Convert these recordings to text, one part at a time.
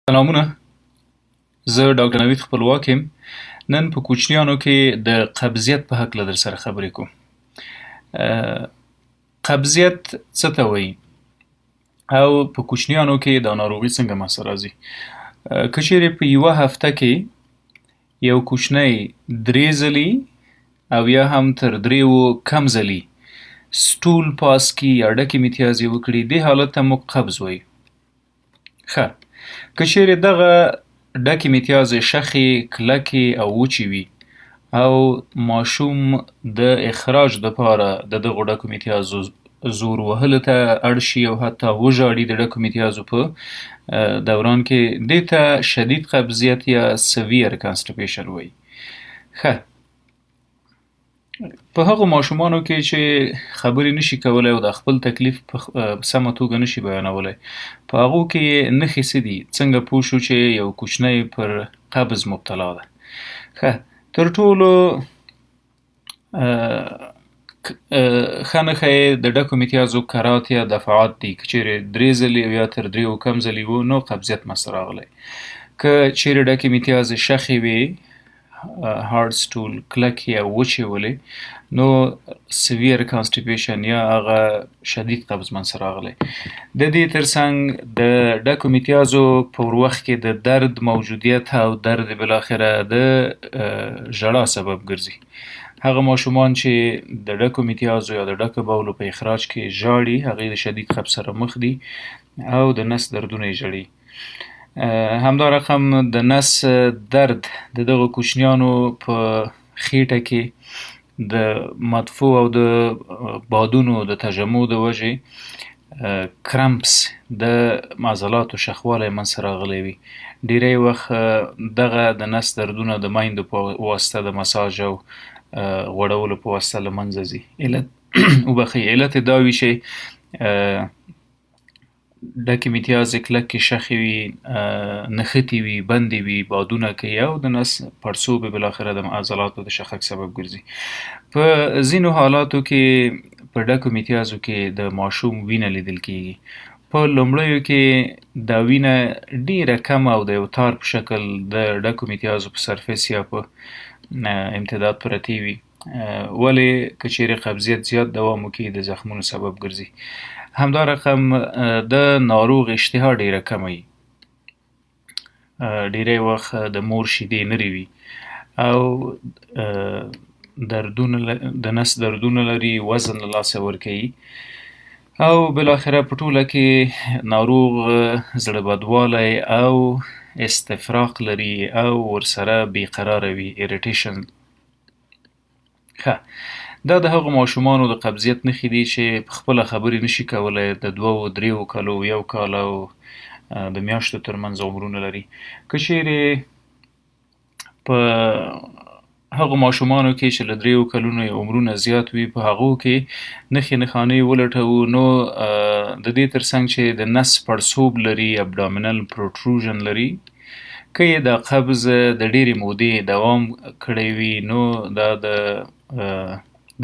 سلامونه. زه ډاکټر نوید خپلواک یم. نن په کوچنیانو کې د قبضیت په هکله در سره خبرې کوم. قبضیت څه ته وایي او په کوچنیانو کې دا ناروغي څنګه منځته راځي؟ که چیرې په یوه هفته کې یو کوچنی 3 ځلې او یا هم تر 3 کم ځلې سټول پاس کړي یا ډکې متیازې وکړي، دې حالت ته موږ قبض وایو. ښه، که چیرې دغه ډکې متیازې شخې، کلکې او وچې وي او ماشوم د اخراج دپاره د دغو ډکو متیازو زور وهلو ته اړ شي او حتی وژاړي د ډکو متیازو په دوران کې، دې ته شدید قبضیت یا سویر کانسټیپیشن وایي. ښه، په هغو ماشومانو کې چې خبرې نشي کولی او د خپل تکلیف په سمه توګه نشي بیانولی، په هغو کې نښې څه دي؟ څنګه پوه شو چې یو کوچنی پر قبض مبتلا ده؟ ښه، تر ټولو ښه نښه یې د ډکو متیازو کرات یا دفعات دي. که چیرې 3 ځلې یا تر 3 کم ځلې وو، نو قبضیت منځته راغلی. که چیرې ډکې متیازې شخې وي، هارډ سټول، کلکې او وچې ولې، نو سویر کانسټیپیشن یا هغه شدید قبض منځته راغلی. د دې ترڅنګ د ډکو متیازو په وخت کې د درد موجودیت او درد بالاخره د ژړا سبب ګرځي. هغه ماشومان چې د ډکو متیازو یا د ډکو بولو په اخراج کې ژاړي، هغوی د شدید قبض سره مخ دي او د نس دردونه یې ژړي. همدا رقم د نس درد د دغو کوچنیانو په خېټه کې د مدفوع او د بادونو د تجمع د وجې کرمپس، د عضلاتو شخوالی منځته راغلی وي. ډیری وخت دغه د نس دردونه د میندو په واسطه د مساج او غوړولو په واسطه له منځه ځي. علت یې دا وي چې ډکې متیازې کلکې شخې وي، نښتې وي، بندې وي، بادونه کوي او د نس پړسوب یې بالاخره د عضلاتو د شخښ سبب ګرځي. په ځینو حالاتو کې په ډکو متیازو کې د ماشوم وینه لیدل کیږي. په لومړیو کې دا وینه ډیره کمه او د یو تار په شکل د ډکو متیازو په سرفیس یا په امتداد پرتې وي، ولې که چیرې قبضیت زیات دوام وکړي د زخمونو سبب ګرځي. همدا رقم د ناروغ اشتها ډیره کمه وي. ډیری وخت د مور شیدې نرۍ وي او د نس دردونه لري، وزن له لاسه ورکوي او بالاخره په ټوله کې ناروغ زړه بدوالی او استفراق لري او ورسره بیقراره وي، ایریټیشن. ښه، دا د هغو ماشومانو د قبضیت نښې دي چې په خپله خبرې نشي کولی، د 2-3 کالو، 1 کال او د میاشتو ترمنځ عمرونه لري. که چیرې په هغو ماشومانو کې چې له 3 کلونو عمرونه زیات وي، په هغو کې نښې نښانې ولټوو، نو د دې ترڅنګ چې د نس پړسوب لري، ابډامینل پروټروژن لري، که یې دا قبض د ډیرې مودې دوام کړی وي، نو دا د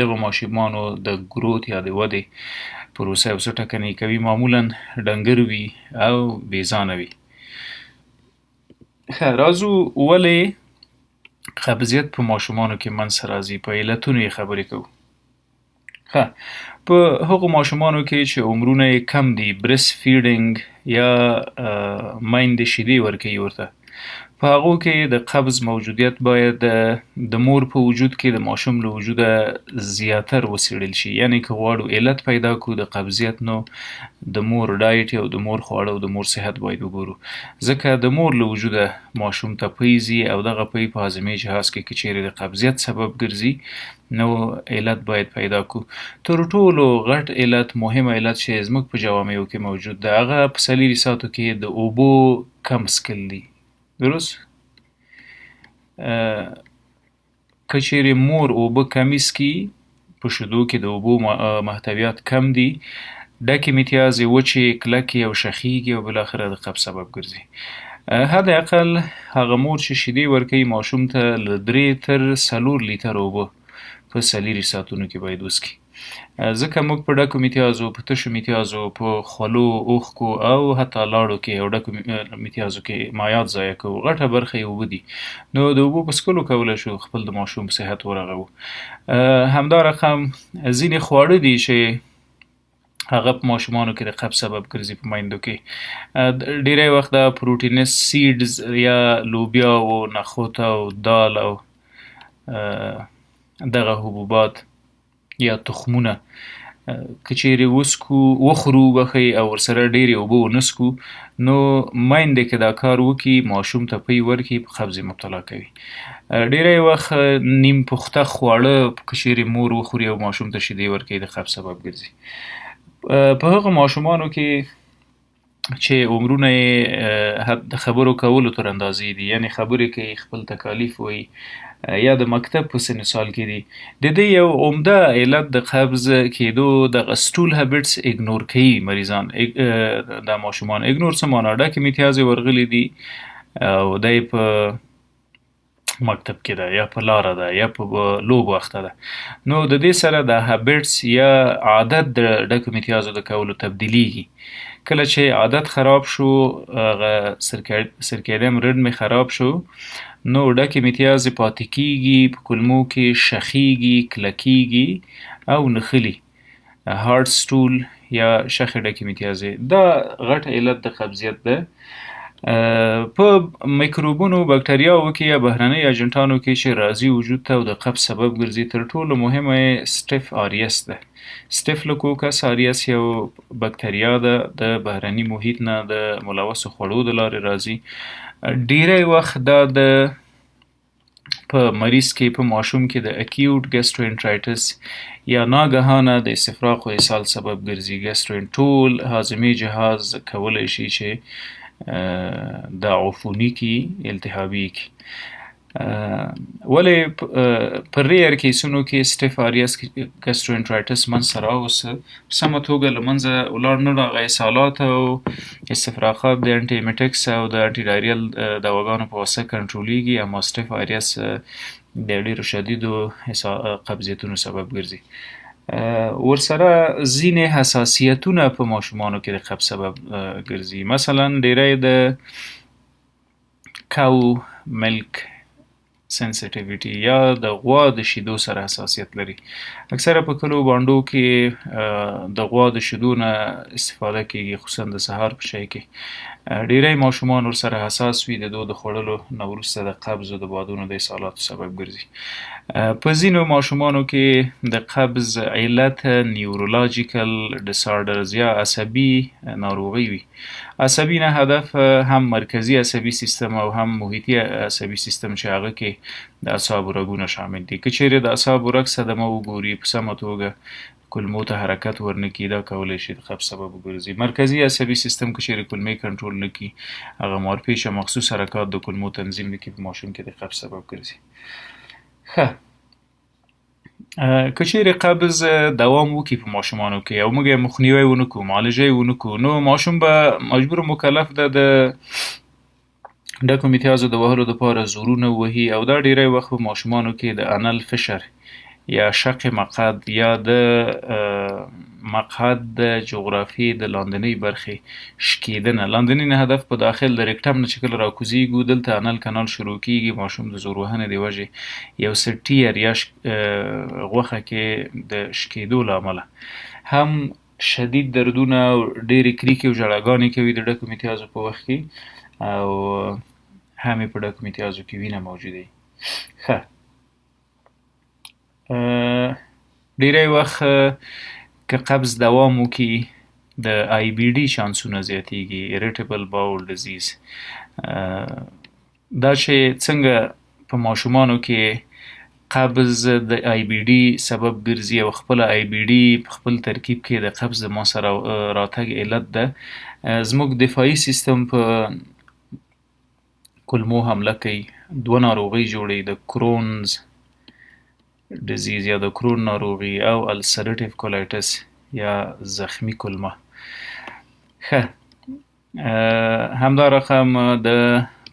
دغو ماشومانو د ګروت یا د ودې پروسه یو څه ټکنۍ کوي. معمولا ډنګر وي او بېځانه وي. ښه، راځو ولې قبضیت په ماشومانو کې منځته راځي، په علتونو یې خبرې کوو. ښه، په هغو ماشومانو کې چې عمرونه یې کم دي، برست فیډینګ یا میندې شیدې ورکوي ورته، په هغو کې د قبض موجودیت باید د مور په وجود کې د ماشوم له وجوده زیاتر وڅېړل شي. یعنې که غواړو علت پیدا کړو د قبضیت، نو د مور ډایټ او د مور خواړه او د مور صحت باید وګورو، ځکه د مور له وجوده ماشوم ته پی ځي او دغه پی په هاضمې جهاز کې که چیرې د قبضیت سبب ګرځي، نو علت باید پیدا کړو. تر ټولو غټ علت، مهم علت چې زموږ په جوامعو کې موجود ده، هغه په 4 ساعتو کې د اوبو کم څښل دي. درست؟ که چیرې مور اوبه کمې څښي، په شیدو کې د اوبو محتویات کم دي، ډکې متیازې وچې، کلکې او شخیږي او بالاخره د قبض سبب ګرځي. حد اقل هغه مور چې شیدې ورکوي ماشوم ته له 3 تر 4 لیتره اوبه په 4 ساعتونو کې باید وڅښي. ځکه موږ په ډکو میتیازو، په تشو میتیازو، په خولو، اوښکو او حتی لاړو کې او ډکو میتیازو کې مایعات ضایع کوو. غټه برخه یې اوبه دي. نو د اوبو په څښلو کولی شو خپل د ماشوم صحت ورغوو. همدا رقم ځینې خواړه دي چې هغه په ماشومانو کې د قبض سبب ګرځي په میندو کې. ډیری وخت دا پروټینس سیډز یا لوبیا او نخود او دال او دغه حبوبات یا تخمونه که چیرې وخورو او ورسره ډېرې اوبه ونه څښو نو میندې که دا کار وکړي ماشوم ته پی ورکړي په قبض مبتلا کوي. ډیری وخت نیم پخته خواړه که چیرې مور وخوري او ماشوم ته شیدې ورکوي د قبض سبب ګرځي. په هغو ماشومانو کې چې عمرونه یې د خبرو کولو تر اندازې دي، یعنې خبرې کوي، خپل تکالیف وایي یا د مکتب په سن سال کې دي، د دې یو عمده علت د قبض کېدو دغه سټول هابټس اګنور کوي مریضان. دا ماشومان اګنور څه معنا؟ ډکې میتیازې ورغلي دي او دی په مکتب کې ده یا په لاره ده یا په لوبو اخته ده. نو د دې سره د هابټس یا عادت د ډکو میتیازو د کولو تبدیلیږي. کله چې عادت خراب شو، سرکیډیم ریډم خراب شو، نو ډکې میتیازې پاتې کیږي، په کولمو کې شخیږي، کلکیږي او نښلي. هارډ سټول یا شخې ډکې میتیازې دا غټ علت د قبضیت ده. په میکروبونو، بکټریاوو کې یا بهرنۍ اجنټانو کې چې راځي وجود ته او د قبض سبب ګرځي، تر ټولو مهمه یې سټیف آریس ده. سټیفلوکوکس آریس یو بکټریا ده، د بهرني محیط نه د ملوثو خوړو د لارې راځي. ډیری وخت دا د په مریض کې، په ماشوم کې د اکیوټ ګیسټروانټرایټس یا ناګهانه د استفراغ او اسهال سبب ګرځي. ګیسټرو ټول هاضمي جهاز کولی شي چې د عفوني کی، التهابي کی. ولې په ریئر کیسونو کې سټیف آریس ګیسټروانټرایټس منځته راوسته، په سمه توګه له منځه ولاړ نه راغی. اسهالات او استفراغات د انټي ایمیټکس او د انټي ډایریل دواګانو په واسطه کنټرولېږي، اما سټیف آریس د ډېرو شدیدو قبضیتونو سبب ګرځي. ورسره ځینې حساسیتونه په ماشومانو کې د قبض سبب ګرځي. مثلا ډیری د کاو ملک سنسیټیویټي یا د غوا د شیدو سره حساسیت لري. اکثره په کلو بانډو کې د غوا د شیدو نه استفاده کیږي، خصوصا د سهار په شی کې. ډیری ماشومان ورسره حساس وي، د دوی د خوړلو نه وروسته د قبض او د بادونو د اسهالاتو سبب ګرځي. په ځینو ماشومانو کې د قبض علت نیورولوژیکل ډساردرز یا عصبي ناروغي وي. عصبي نه هدف هم مرکزي عصبي سیستم او هم محیطي عصبي سیستم چې هغه کې د اعصابو رګونه شامل دي. که چیرې د اعصابو رګ صدمه وګوري، په سمه توګه کولمو ته حرکت ورنکړي، دا کولی شي د قبض سبب وګرځي. مرکزي عصبي سیستم که چیرې کولمې کنټرول نه کړي، هغه مارپیچ یا مخصوص حرکات د کولمو تنظیم نه کړي، په ماشوم کې د قبض سبب ګرځي. ښه، که چیرې قبض دوام وکړي په ماشومانو کې او موږ یې مخنیوی ونه کړو، معالجه یې ونه کړو، نو ماشوم به مجبور و مکلف ده د ډکو میتیازو د وهلو دپاره زورونه ووهي. او دا ډیری وخت په ماشومانو کې د انل فشر یا شق مقعد یا د مقعد د جغرافیې د لاندنۍ برخې شکېدنه. لاندنۍ نه هدف په داخل د ریکټم نه چې کله راکوزیږو، دلته انل کانال شروع کیږي. ماشوم د زور وهنې د وجې یو څه ټیر یا غوښه کې د شکېدو له امله هم شدید دردونه او ډېرې کریکې او ژړاګانې کوي د ډکو میتیازو په وخت کې، او هم یې په ډکو میتیازو کې وینه موجوده وي. ښه، ډیری وخت که قبض دوام وکړي د آی بی ډي چانسونه زیاتیږي، اریټیبل باول ډیزیز. دا چې څنګه په ماشومانو کې قبض د آی بی ډي سبب ګرځي او خپله آی بی ډي په خپل ترکیب کې د قبض د منځته راتګ علت ده. زموږ دفاعي سیستم په کولمو حمله کوي، دوه ناروغۍ جوړوي، د کرونز ډیزیز یا د کرون ناروغي او السرټیو کولایټس یا زخمی کولمه. ښه، همدا رقم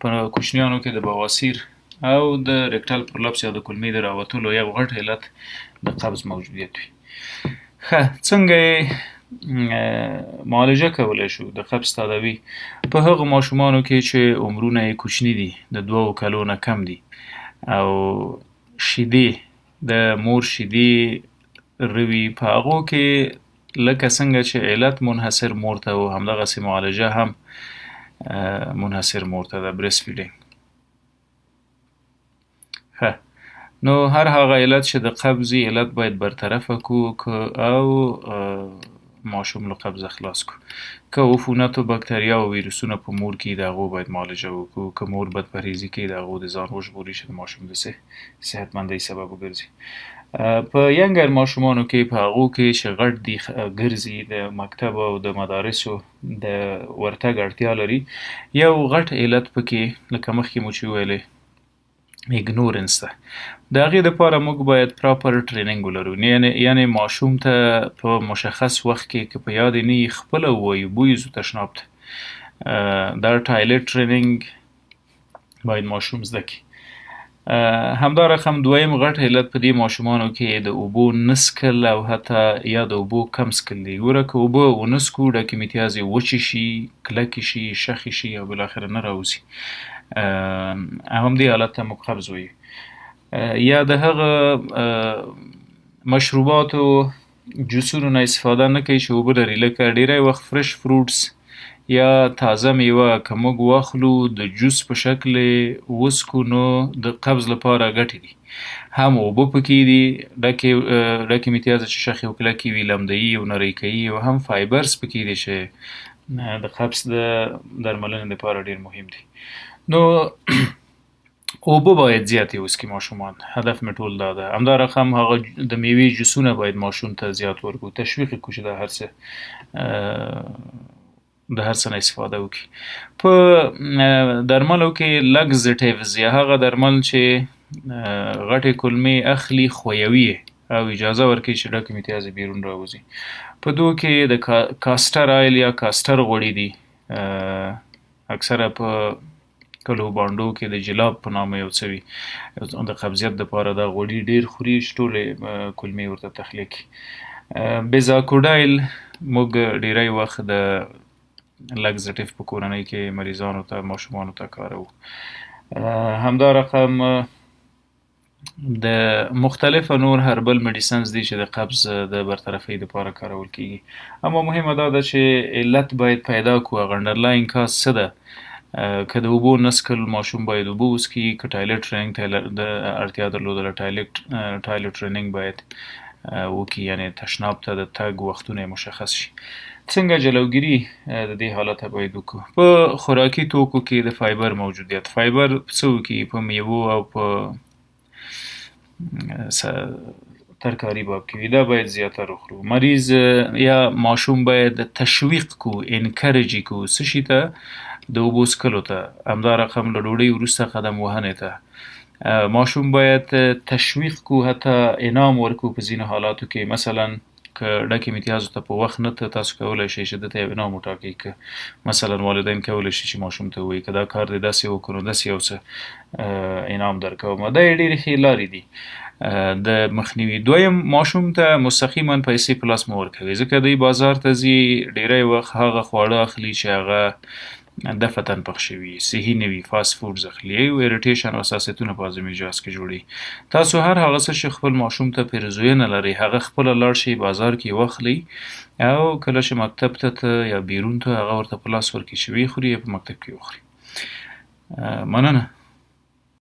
په کوچنیانو کې د بواسیر او د ریکټال پرولپس یا د کولمې د راوتلو یو غټ علت د قبض موجودیت وي. ښه، څنګه یې معالجه کولی شو د قبض تداوي؟ په هغو ماشومانو کې چې عمرونه یې کوچني دي، د 2 کلو نه کم دي، او شیدې د مور شیدې روي، په هغو کې لکه څنګه چې علت منحصر مور ته و، همدغسې معالجه هم منحصر مور ته ده، برست فیډینګ. ښه، نو هر هغه علت چې د قبض وي، علت باید برطرفه کړو او ماشوم له قبضه خلاص کړو. که عفونت و بکتریا و ویروسونه په مور کې د هغو باید معالجه وکړو. که مور بدپرهیزي کوي، د هغو د ځان وژغوري چې د ماشوم د صحتمندۍ سبب وګرځي. په ینګر ماشومانو کې، په هغو کې چې غټ دي، ګرځي، د مکتب او د مدارسو د ورتګ اړتیا لري، یو غټ علت پکې لکه مخکې مو چې وویلې ایګنورنس ده. د هغې دپاره موږ باید پراپر ټریننګ ولرو، یعنې ماشوم ته په مشخص وخت کې که په یاد یې نه وي خپله ووایو بوی زو تشناب ته. دا ټایلټ ټریننګ باید ماشوم زده کړي. همدا رقم دویم غټ علت په دې ماشومانو کې د اوبو نه څښل او حتی یا د اوبو کم څښل دي. ګوره که اوبه ونه څښو، ډکې متیازې وچې شي، کلکې شي، شخې شي او بالاخره نه راوځي. همدې حالت ته موږ قبض وایو. یا د هغه مشروباتو جوسونو نه استفاده نه کوي چې اوبه لري، لکه ډیری وخت فرش فروټس یا تازه میوه که موږ واخلو د جوس په شکل یې وڅښو، نو د قبض لپاره ګټې دي. هم اوبه پکې دي ډکې متیازه چې شخې او کلکې وي، لمدوي او نری کوي، او هم فایبرز پکې دي چې د قبض د درملنې لپاره ډېر مهم دي. نو اوبه باید زیاتې وڅښي ماشومان، هدف مې ټول دا ده. همدا رقم هغه د میوې جوسونه باید ماشوم ته زیات ورکړو، تشویق یې کړو چې د هر څه نه استفاده وکړي. په درملو کې لګزټیوز یا هغه درمل چې غټې کولمې اخلي، ښویوي او اجازه ورکوي چې ډکې متیازې بیرون راوځي. په دو کې د کاستر آیل یا کاستر غوړي دي، اکثره په کلو بانډو کې د جلاب په نامه یو څه وي، د قبضیت دپاره دا غوړي ډېر خوري چې ټولې کولمې ورته تخلیه کړي. بیزاکوډایل موږ ډیری وخت د لګزټیف په کورنۍ کې مریضانو ته، ماشومانو ته کاروو. همدا رقم د مختلفه نور هربل میډیسنز دي چې د قبض د برطرفۍ دپاره کارول کیږي. اما مهمه دا ده چې علت باید پیدا کړو، هغه انډرلاین کاز څه ده. که د اوبو نه څښل، ماشوم باید اوبه وڅښي. که ټایلټ ټریننګ ته د اړتیا درلودله، ټایلټ ټریننګ باید وکړي، یعنې تشناب ته د تګ وختونه مشخص شي. څنګه جلوګیري د دې حالته باید وکړو؟ په خوراکي توکو کې د فایبر موجودیت. فایبر څه وکړي؟ په میوو او په ترکاري باب کې وي، دا باید زیاتره وخورو. مریض یا ماشوم باید تشویق کو، انکرج کو څه شي ته؟ د اوبو څښلو ته. همدا رقم له ډوډۍ وروسته قدم وهنې ته. ماشوم باید تشویق کو، حتی انعام ورکو په ځینو حالاتو کې. مثلا که ډکې متیازو ته په وخت نه ته، تاسو کولی شئ چې دته یو انعام وټاکئ. که مثلا والدین کولی شي چې ماشوم ته ووایي که دا کار دې داسې وکړو، نو داسې یو څه انعام درکوم. دا یې ډېرې ښې لارې دي د مخنیوي. دویم، ماشوم ته مستقیما پیسې په لاس مه ورکوئ، ځکه دوی بازار ته ځي، ډیری وخت هغه خواړه اخلي چې هغه دفتن پخ شوي، صحي نه وي، فاست فوډز اخلي او اریټیشن او حساسیتونه په هاضمي جهاز کې جوړوي. تاسو هر هغه څه چې خپل ماشوم ته پیرزویه لري، هغه خپله لاړ شئ بازار کې واخلئ، او کله چې مکتب ته یا بیرون ته، هغه ورته په لاس ورکړئ چې ویې خوري یا په مکتب کې وخوري. مننه.